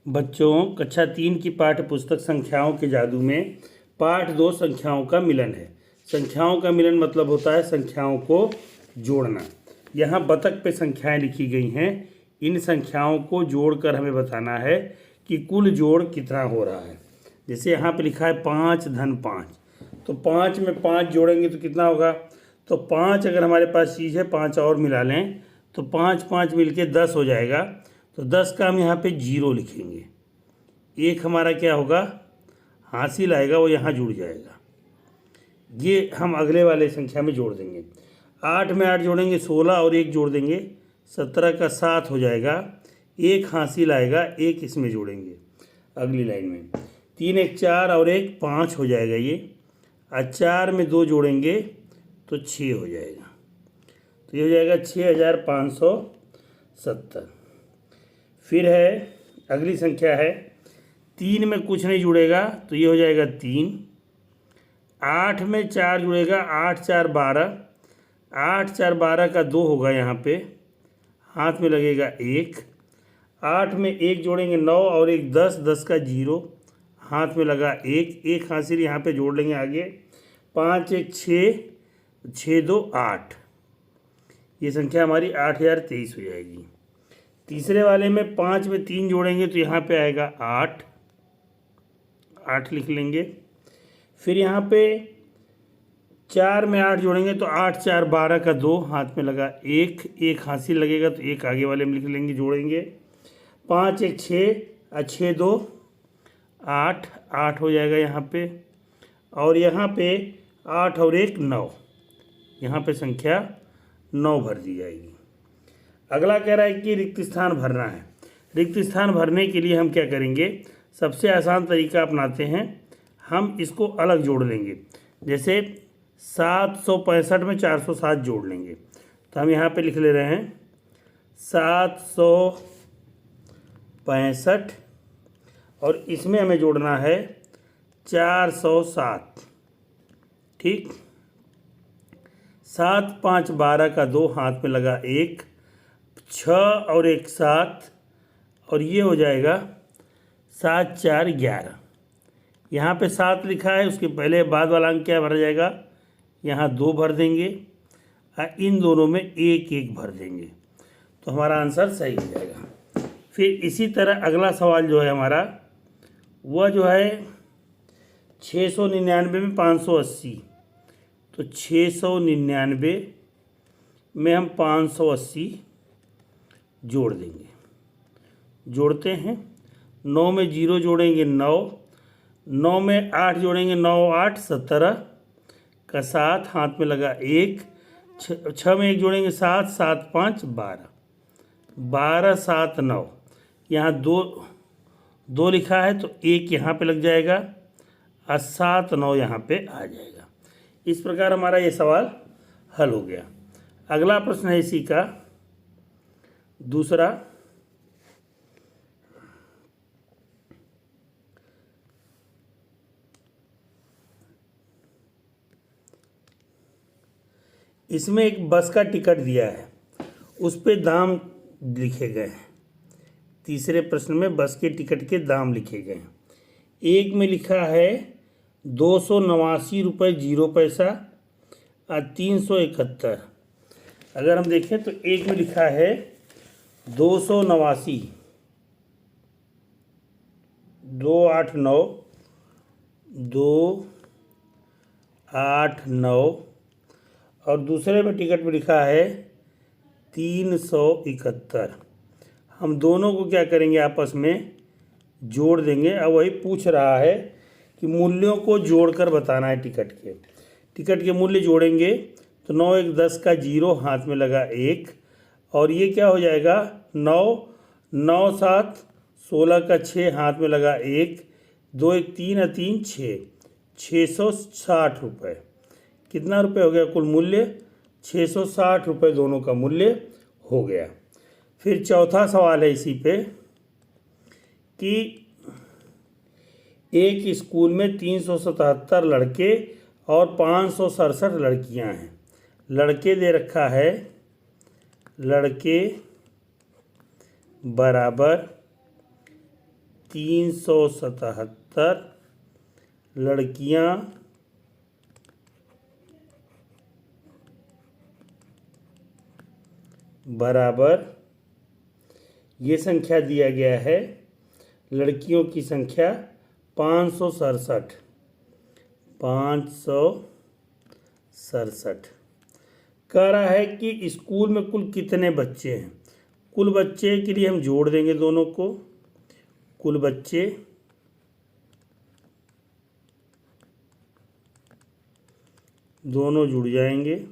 बच्चों, कक्षा 3 की पाठ्य पुस्तक संख्याओं के जादू में पाठ 2 संख्याओं का मिलन है। संख्याओं का मिलन मतलब होता है संख्याओं को जोड़ना। यहाँ बतख पे संख्याएं लिखी गई हैं। इन संख्याओं को जोड़कर हमें बताना है कि कुल जोड़ कितना हो रहा है। जैसे यहाँ पे लिखा है 5 धन 5, तो 5 में 5 जोड़ेंगे तो कितना होगा। तो 5 अगर हमारे पास चीज़ है, 5 और मिला लें तो 5 5 मिलके 10 हो जाएगा। तो 10 का हम यहाँ पे 0 लिखेंगे। एक हमारा क्या होगा, हासिल आएगा, वो यहाँ जुड़ जाएगा। ये हम अगले वाले संख्या में जोड़ देंगे। 8 में 8 जोड़ेंगे 16 और 1 जोड़ देंगे 17 का 7 हो जाएगा। एक हासिल आएगा, एक इसमें जोड़ेंगे अगली लाइन में। 3 1 4 और 1 5 हो जाएगा ये। और 4 में 2 जोड़ेंगे तो 6 हो जाएगा। तो ये हो जाएगा 6570। फिर है अगली संख्या है 3 में कुछ नहीं जुड़ेगा तो ये हो जाएगा 3। 8 में 4 जुड़ेगा, 8 4 12, 8 4 12 का 2 होगा, यहाँ पे हाथ में लगेगा 1। 8 में 1 जोड़ेंगे 9 और 1 10, 10 का 0, हाथ में लगा 1, एक हासिल यहाँ पे जोड़ लेंगे आगे। 5 1 6, 6 2 8, ये संख्या हमारी 8023 हो जाएगी। तीसरे वाले में 5 में 3 जोड़ेंगे तो यहाँ पे आएगा 8, 8 लिख लेंगे। फिर यहाँ पे 4 में 8 जोड़ेंगे तो 8 4 12 का 2, हाथ में लगा 1, एक हासिल लगेगा तो एक आगे वाले में लिख लेंगे, जोड़ेंगे। 5 1 6 6 2 8, 8 हो जाएगा यहाँ पे। और यहाँ पे 8 और 1 9, यहाँ पे संख्या 9 भर दी जाएगी। अगला कह रहा है कि रिक्त स्थान भरना है। रिक्त स्थान भरने के लिए हम क्या करेंगे, सबसे आसान तरीका अपनाते हैं। हम इसको अलग जोड़ लेंगे। जैसे 765 में 407 जोड़ लेंगे तो हम यहाँ पे लिख ले रहे हैं 765 और इसमें हमें जोड़ना है 407। ठीक, 7 5 12 का 2, हाथ में लगा 1, 6 और 1 7, और ये हो जाएगा 7 4 11। यहाँ पे 7 लिखा है, उसके पहले बाद वाला अंक क्या भरा जाएगा, यहाँ 2 भर देंगे और इन दोनों में 1 1 भर देंगे, तो हमारा आंसर सही हो जाएगा। फिर इसी तरह अगला सवाल जो है हमारा, वह जो है 699 में 580, तो 699 में हम 580 जोड़ देंगे। जोड़ते हैं। 9 में 0 जोड़ेंगे 9, 9 में 8 जोड़ेंगे 9 8 17 का 7, हाथ में लगा 1, 6 में 1 जोड़ेंगे 7, 7 5 12, 12 7 9, यहाँ 2 लिखा है तो 1 यहाँ पे लग जाएगा और 7 9 यहाँ पे आ जाएगा। इस प्रकार हमारा ये सवाल हल हो गया। अगला प्रश्न है इसी का दूसरा। इसमें एक बस का टिकट दिया है, उस पे दाम लिखे गए हैं। तीसरे प्रश्न में बस के टिकट के दाम लिखे गए हैं। एक में लिखा है 289 रुपये 0 पैसा और 371। अगर हम देखें तो एक में लिखा है 289, 289, 289, और दूसरे में टिकट में लिखा है 371। हम दोनों को क्या करेंगे, आपस में जोड़ देंगे। अब वही पूछ रहा है कि मूल्यों को जोड़कर बताना है टिकट के मूल्य जोड़ेंगे तो 9 1 10 का 0, हाथ में लगा 1, और ये क्या हो जाएगा 9 9 7 16 का 6, हाथ में लगा 1, 2 1 3 और 3 6, 660 रुपये। कितना रुपये हो गया कुल मूल्य, 660 रुपये दोनों का मूल्य हो गया। फिर चौथा सवाल है इसी पे कि एक स्कूल में 377 लड़के और 567 लड़कियां हैं। लड़के दे रखा है, लड़के बराबर 377 लड़कियां बराबर, ये संख्या दिया गया है, लड़कियों की संख्या 567 कह रहा है कि स्कूल में कुल कितने बच्चे हैं। कुल बच्चे के लिए हम जोड़ देंगे दोनों को, कुल बच्चे दोनों जुड़ जाएंगे,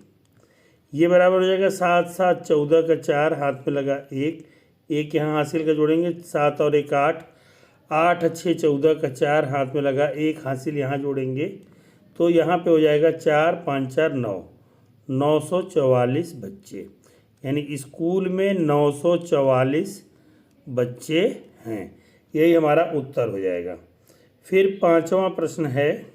ये बराबर हो जाएगा 7 7 14 का 4 हाथ में लगा 1, एक यहाँ हासिल का जोड़ेंगे 7 और 1 8, 8 6 14 का 4 हाथ में लगा 1 हासिल यहाँ जोड़ेंगे तो यहाँ पे हो जाएगा 4 5 4 9, 944 बच्चे, यानी स्कूल में 944 बच्चे हैं। यही हमारा उत्तर हो जाएगा। फिर 5वां प्रश्न है,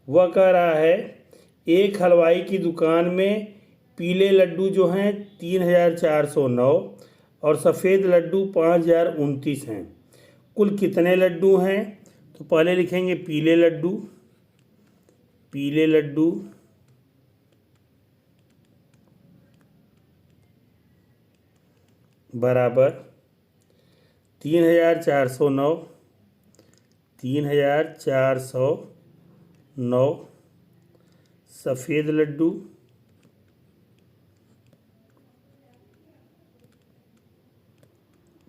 वह कह रहा है एक हलवाई की दुकान में पीले लड्डू जो हैं 3409 और सफ़ेद लड्डू 5029 हैं, कुल कितने लड्डू हैं। तो पहले लिखेंगे पीले लड्डू बराबर 3409 सफ़ेद लड्डू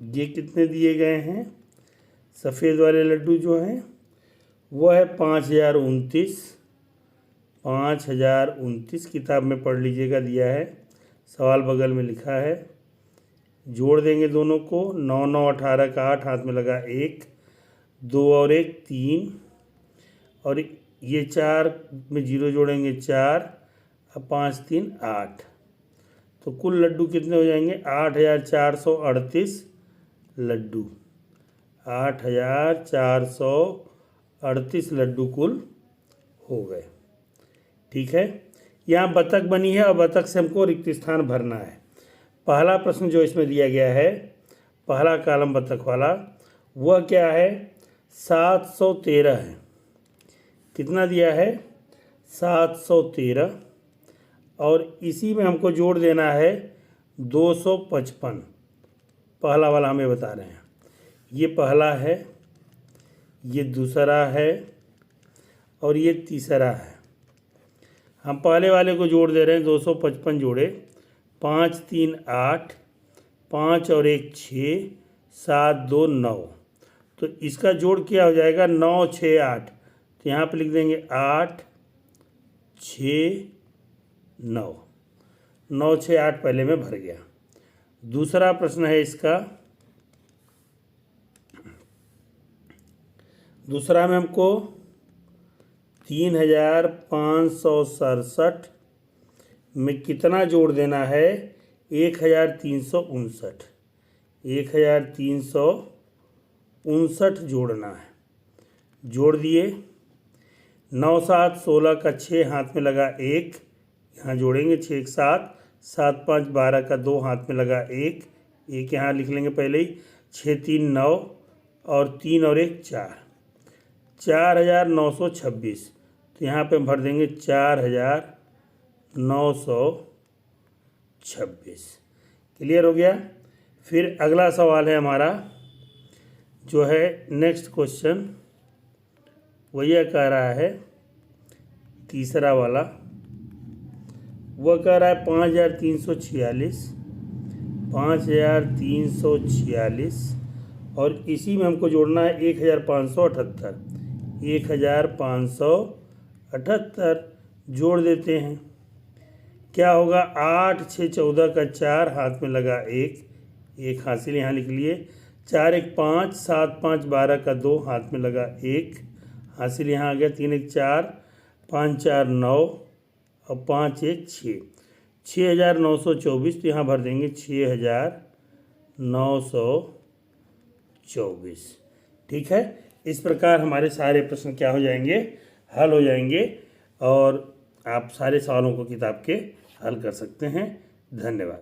ये कितने दिए गए हैं, सफ़ेद वाले लड्डू जो हैं वो है 5029 किताब में पढ़ लीजिएगा, दिया है, सवाल बगल में लिखा है। जोड़ देंगे दोनों को, 9 9 18 का 8 हाथ में लगा 1, 2 और 1 3 और ये 4 में 0 जोड़ेंगे 4 और 5 3 8, तो कुल लड्डू कितने हो जाएंगे 8438 लड्डू, 8438 लड्डू कुल हो गए। ठीक है, यहाँ बतख बनी है और बतख से हमको रिक्त स्थान भरना है। पहला प्रश्न जो इसमें दिया गया है, पहला कॉलम बतख वाला, वह क्या है 713 है। कितना दिया है 713 और इसी में हमको जोड़ देना है 255। पहला वाला हमें बता रहे हैं, ये पहला है, ये दूसरा है और ये तीसरा है। हम पहले वाले को जोड़ दे रहे हैं, 255 जोड़े 5 3 8, 5 और 1 6, 7 2 9, तो इसका जोड़ क्या हो जाएगा 9 6 8, तो यहाँ पे लिख देंगे 8 6 9, 9 6 8 पहले में भर गया। दूसरा प्रश्न है इसका, दूसरा में हमको 3567 में कितना जोड़ देना है 1359 जोड़ना है। जोड़ दिए, 9 7 16 का 6 हाथ में लगा 1, यहाँ जोड़ेंगे 6 1 7, 7 5 12 का 2 हाथ में लगा 1, एक यहाँ लिख लेंगे पहले ही, 6 3 9 और 3 और 1 4, 4926, तो यहाँ पे हम भर देंगे 4926। क्लियर हो गया। फिर अगला सवाल है हमारा जो है नेक्स्ट क्वेश्चन, वो यह कह रहा है, तीसरा वाला, वह कह रहा है 5346 और इसी में हमको जोड़ना है 1578 जोड़ देते हैं। क्या होगा 8 6 14 का 4 हाथ में लगा 1, एक हासिल यहाँ लिख लिए, 4 1 5, 7 5 12 का 2 हाथ में लगा 1 हासिल यहाँ आ गया, 3 1 4, 5 4 9 और 5 1 6, 6924, तो यहाँ भर देंगे 6924। ठीक है, इस प्रकार हमारे सारे प्रश्न क्या हो जाएंगे, हल हो जाएंगे और आप सारे सवालों को किताब के हल कर सकते हैं। धन्यवाद।